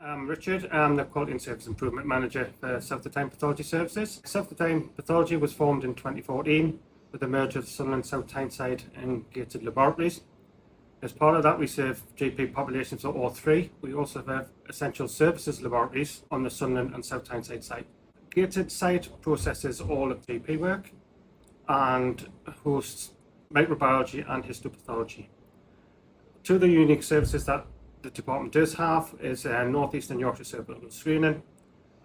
I'm Richard. I'm the Quality and Service Improvement Manager for South of Tyne Pathology Services. South of Tyne Pathology was formed in 2014 with the merger of Sunderland South Tyneside and Gateshead Laboratories. As part of that, we serve GP populations of all three. We also have essential services laboratories on the Sunderland and South Tyneside site. Gateshead site processes all of GP work and hosts microbiology and histopathology. Two of the unique services that the department does have is North Eastern Yorkshire Cervical Screening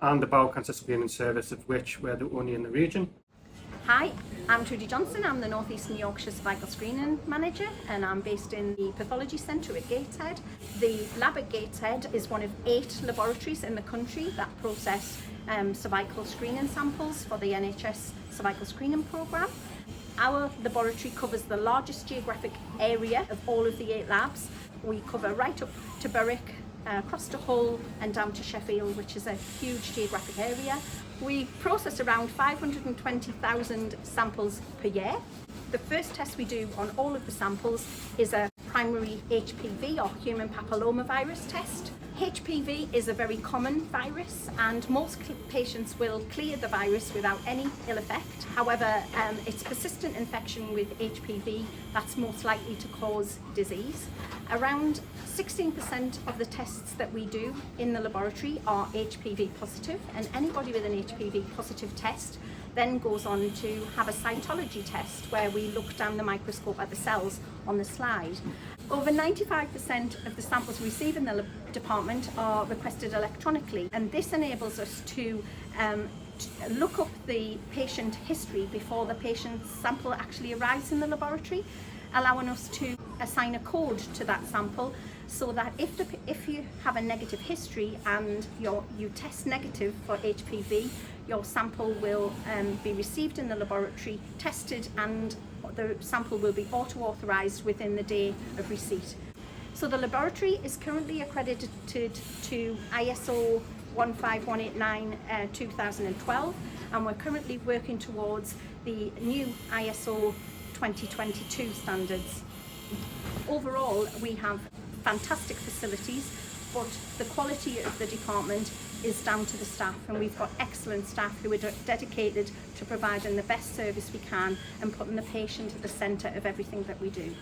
and the Bowel Cancer Screening Service, of which we're the only in the region. Hi, I'm Trudy Johnson. I'm the North Eastern Yorkshire Cervical Screening Manager and I'm based in the Pathology Centre at Gateshead. The lab at Gateshead is one of 8 laboratories in the country that process cervical screening samples for the NHS cervical screening programme. Our laboratory covers the largest geographic area of all of the 8 labs. We cover right up to Berwick, across to Hull and down to Sheffield, which is a huge geographic area. We process around 520,000 samples per year. The first test we do on all of the samples is a primary HPV or human papillomavirus test. HPV is a very common virus and most patients will clear the virus without any ill effect. However, it's persistent infection with HPV that's most likely to cause disease. Around 16% of the tests that we do in the laboratory are HPV positive, and anybody with an HPV positive test then goes on to have a cytology test where we look down the microscope at the cells on the slide. Over 95% of the samples we receive in the department are requested electronically, and this enables us to look up the patient history before the patient's sample actually arrives in the laboratory, allowing us to assign a code to that sample so that if you have a negative history and you test negative for HPV, your sample will be received in the laboratory, tested, and the sample will be auto-authorised within the day of receipt. So the laboratory is currently accredited to ISO 15189 2012, and we're currently working towards the new ISO 2022 standards. Overall, we have fantastic facilities, but the quality of the department is down to the staff, and we've got excellent staff who are dedicated to providing the best service we can and putting the patient at the centre of everything that we do.